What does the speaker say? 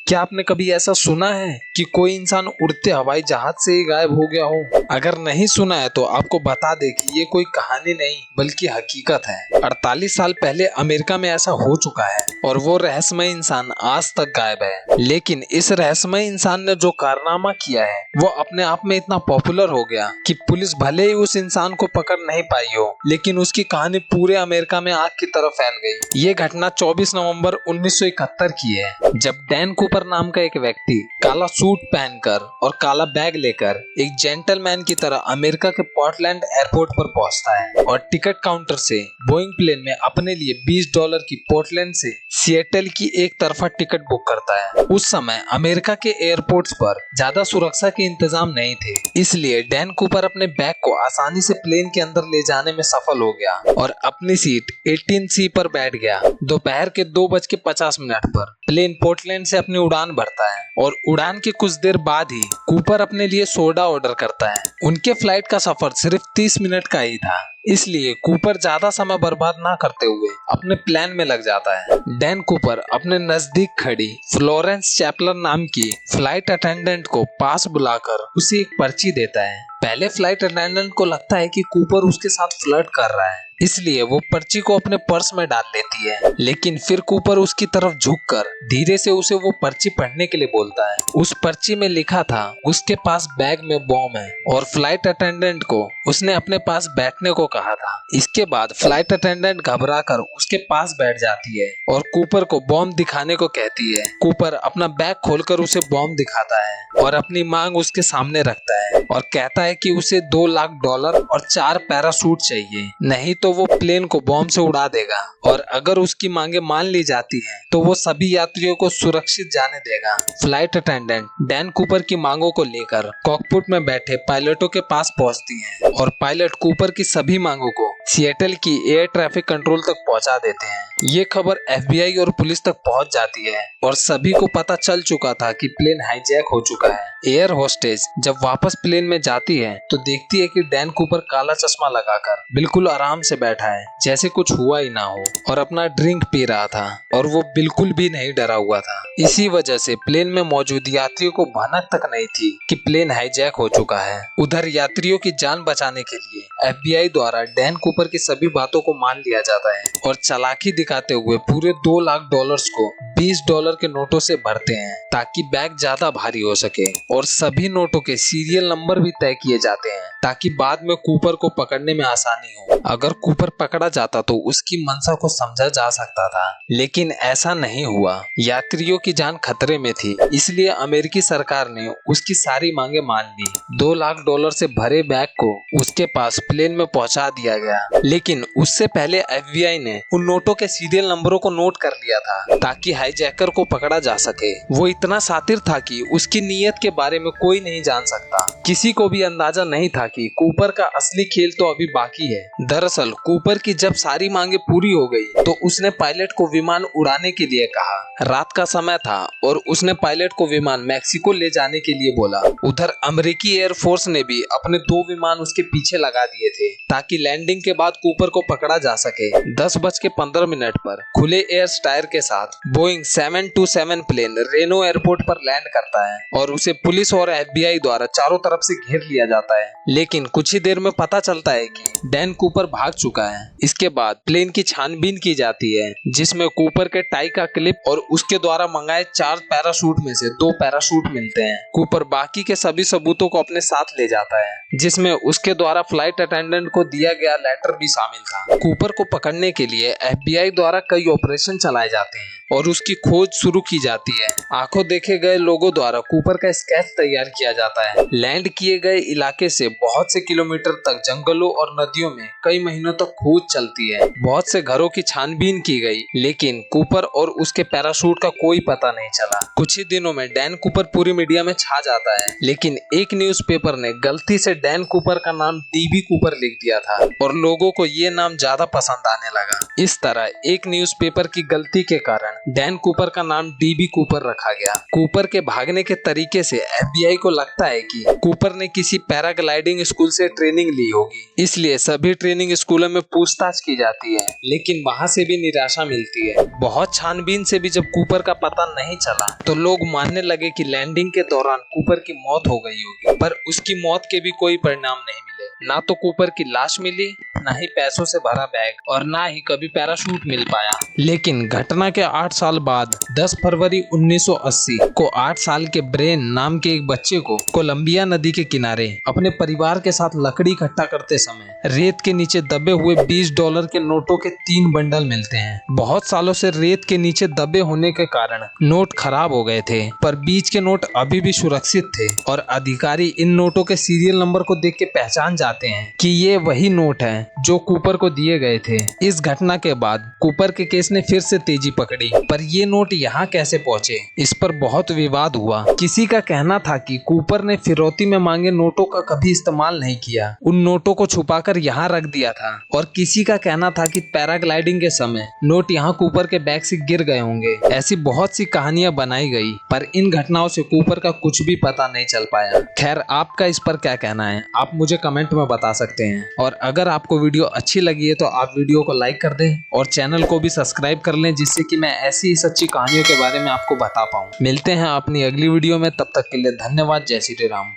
क्या आपने कभी ऐसा सुना है कि कोई इंसान उड़ते हवाई जहाज से ही गायब हो गया हो? अगर नहीं सुना है तो आपको बता दें कि ये कोई कहानी नहीं बल्कि हकीकत है। 48 साल पहले अमेरिका में ऐसा हो चुका है और वो रहस्यमय इंसान आज तक गायब है। लेकिन इस रहस्यमय इंसान ने जो कारनामा किया है वो अपने आप में इतना पॉपुलर हो गया कि पुलिस भले ही उस इंसान को पकड़ नहीं पाई हो, लेकिन उसकी कहानी पूरे अमेरिका में आग की तरह फैल गई। ये घटना 24 नवंबर 1971 की है, जब डैन कूपर नाम का एक व्यक्ति काला सूट पहनकर और काला बैग लेकर एक जेंटलमैन की तरह अमेरिका के पोर्टलैंड एयरपोर्ट पर पहुंचता है और टिकट काउंटर से बोइंग प्लेन में अपने लिए $20 की पोर्टलैंड से सिएटल की एक तरफा टिकट बुक करता है। उस समय अमेरिका के एयरपोर्ट्स पर ज्यादा सुरक्षा के इंतजाम नहीं थे, इसलिए डैन कूपर अपने बैग को आसानी से प्लेन के अंदर ले जाने में सफल हो गया और अपनी सीट 18C पर बैठ गया। दोपहर के 2:50 पर प्लेन पोर्टलैंड से अपनी उड़ान भरता है और उड़ान के कुछ देर बाद ही कूपर अपने लिए सोडा ऑर्डर करता है। उनके फ्लाइट का सफर सिर्फ 30 मिनट का ही था, इसलिए कूपर ज्यादा समय बर्बाद ना करते हुए अपने प्लान में लग जाता है। डैन कूपर अपने नजदीक खड़ी फ्लोरेंस चैपलर नाम की फ्लाइट अटेंडेंट को पास बुलाकर उसे एक पर्ची देता है। पहले फ्लाइट अटेंडेंट को लगता है कि कूपर उसके साथ फ्लर्ट कर रहा है, इसलिए वो पर्ची को अपने पर्स में डाल लेती है। लेकिन फिर कूपर उसकी तरफ झुककर धीरे से उसे वो पर्ची पढ़ने के लिए बोलता है। उस पर्ची में लिखा था उसके पास बैग में बॉम्ब है और फ्लाइट अटेंडेंट को उसने अपने पास बैठने को कहा था। इसके बाद फ्लाइट अटेंडेंट घबराकर उसके पास बैठ जाती है और कूपर को बॉम्ब दिखाने को कहती है। कूपर अपना बैग खोलकर उसे बॉम्ब दिखाता है और अपनी मांग उसके सामने रखता है और कहता है कि उसे $2 लाख और 4 पैराशूट चाहिए, नहीं तो वो प्लेन को बॉम्ब से उड़ा देगा और अगर उसकी मांगे मान ली जाती हैं तो वो सभी यात्रियों को सुरक्षित जाने देगा। फ्लाइट अटेंडेंट डैन कूपर की मांगों को लेकर कॉकपिट में बैठे पायलटों के पास पहुंचती हैं और पायलट कूपर की सभी मांगों को सिएटल की एयर ट्रैफिक कंट्रोल तक पहुंचा देते हैं। ये खबर FBI और पुलिस तक पहुंच जाती है और सभी को पता चल चुका था कि प्लेन हाईजैक हो चुका है। एयर होस्टेस जब वापस प्लेन में जाती है तो देखती है कि डैन कूपर काला चश्मा लगाकर बिल्कुल आराम से बैठा है, जैसे कुछ हुआ ही ना हो, और अपना ड्रिंक पी रहा था और वो बिल्कुल भी नहीं डरा हुआ था। इसी वजह से प्लेन में मौजूद यात्रियों को भनक तक नहीं थी कि प्लेन हाईजैक हो चुका है। उधर यात्रियों की जान बचाने के लिए FBI द्वारा डैन कूपर की सभी बातों को मान लिया जाता है और चालाकी दिखाते हुए पूरे $2 लाख को $20 के नोटों से भरते हैं ताकि बैग ज्यादा भारी हो सके, और सभी नोटों के सीरियल नंबर भी तय किए जाते हैं ताकि बाद में कूपर को पकड़ने में आसानी हो। अगर कूपर पकड़ा जाता तो उसकी मंशा को समझा जा सकता था, लेकिन ऐसा नहीं हुआ। यात्रियों की जान खतरे में थी, इसलिए अमेरिकी सरकार ने उसकी सारी मांगे मान ली। $2 लाख से भरे बैग को उसके पास प्लेन में पहुंचा दिया गया, लेकिन उससे पहले FBI ने उन नोटों के सीरियल नंबरों को नोट कर लिया था ताकि हाईजैकर को पकड़ा जा सके। वो इतना शातिर था कि उसकी नीयत के बारे में कोई नहीं जान सकता। किसी को भी अंदाजा नहीं था कि कूपर का असली खेल तो अभी बाकी है। दरअसल कूपर की जब सारी मांगे पूरी हो गई तो उसने पायलट को विमान उड़ाने के लिए कहा। रात का समय था और उसने पायलट को विमान मैक्सिको ले जाने के लिए बोला। उधर अमेरिकी एयरफोर्स ने भी अपने 2 विमान उसके पीछे लगा दिए थे ताकि लैंडिंग के बाद कूपर को पकड़ा जा सके। 10:15 पर खुले एयर टायर के साथ बोइंग 727 प्लेन रेनो एयरपोर्ट पर लैंड करता है और उसे पुलिस और FBI द्वारा चारों तरफ से घेर लिया जाता है। लेकिन कुछ ही देर में पता चलता है कि डैन कूपर भाग चुका है। इसके बाद प्लेन की छानबीन की जाती है, जिसमें कूपर के टाई का क्लिप और उसके द्वारा मंगाए 4 पैराशूट में से 2 पैराशूट मिलते हैं। कूपर बाकी के सभी सबूतों को अपने साथ ले जाता है, जिसमें उसके द्वारा फ्लाइट अटेंडेंट को दिया गया लेटर भी शामिल था। कूपर को पकड़ने के लिए FBI द्वारा कई ऑपरेशन चलाए जाते हैं और उसकी खोज शुरू की जाती है। आंखों देखे गए लोगों द्वारा कूपर का स्केच तैयार किया जाता है। लैंड किए गए इलाके से बहुत से किलोमीटर तक जंगलों और नदियों में कई महीनों तक खोज चलती है। बहुत से घरों की छानबीन की गई, लेकिन कूपर और उसके पैराशूट का कोई पता नहीं चला। कुछ ही दिनों में डैन कूपर पूरी मीडिया में छा जाता है, लेकिन एक न्यूज़पेपर ने गलती से डैन कूपर का नाम डीबी कूपर लिख दिया था और लोगों को ये नाम ज्यादा पसंद आने लगा। इस तरह एक न्यूज़पेपर की गलती के कारण डैन कूपर का नाम डीबी कूपर रखा गया। कूपर के भागने के तरीके से FBI को लगता है कि कूपर ने किसी पैराग्लाइडिंग स्कूल से ट्रेनिंग ली होगी, इसलिए सभी ट्रेनिंग स्कूलों में पूछताछ की जाती है, लेकिन वहां से भी निराशा मिलती है। बहुत छानबीन से भी जब कूपर का पता नहीं चला तो लोग मानने लगे कि लैंडिंग के दौरान कूपर की मौत हो गई होगी, पर उसकी मौत के भी कोई परिणाम नहीं मिले। ना तो कूपर की लाश मिली, ना ही पैसों से भरा बैग, और ना ही कभी पैराशूट मिल पाया। लेकिन घटना के 8 साल बाद 10 फरवरी 1980 को 8 साल के ब्रेन नाम के एक बच्चे को कोलंबिया नदी के किनारे अपने परिवार के साथ लकड़ी इकट्ठा करते समय रेत के नीचे दबे हुए $20 के नोटों के 3 बंडल मिलते हैं। बहुत सालों से रेत के नीचे दबे होने के कारण नोट खराब हो गए थे, पर बीच के नोट अभी भी सुरक्षित थे और अधिकारी इन नोटों के सीरियल नंबर को देख के पहचान जाते हैं कि ये वही नोट हैं जो कूपर को दिए गए थे। इस घटना के बाद कूपर के केस ने फिर से तेजी पकड़ी, पर ये नोट यहाँ कैसे पहुँचे, इस पर बहुत विवाद हुआ। किसी का कहना था कि कूपर ने फिरौती में मांगे नोटों का कभी इस्तेमाल नहीं किया, उन नोटों को छुपाकर यहाँ रख दिया था, और किसी का कहना था कि पैराग्लाइडिंग के समय नोट यहाँ कूपर के बैग से गिर गए होंगे। ऐसी बहुत सी कहानियां बनाई गई, पर इन घटनाओं से कूपर का कुछ भी पता नहीं चल पाया। खैर, आपका इस पर क्या कहना है, आप मुझे कमेंट में बता सकते हैं। और अगर आपको वीडियो अच्छी लगी है तो आप वीडियो को लाइक कर दें और चैनल को भी सब्सक्राइब कर लें, जिससे कि मैं ऐसी ही सच्ची कहानियों के बारे में आपको बता पाऊँ। मिलते हैं अपनी अगली वीडियो में, तब तक के लिए धन्यवाद। जय श्री राम।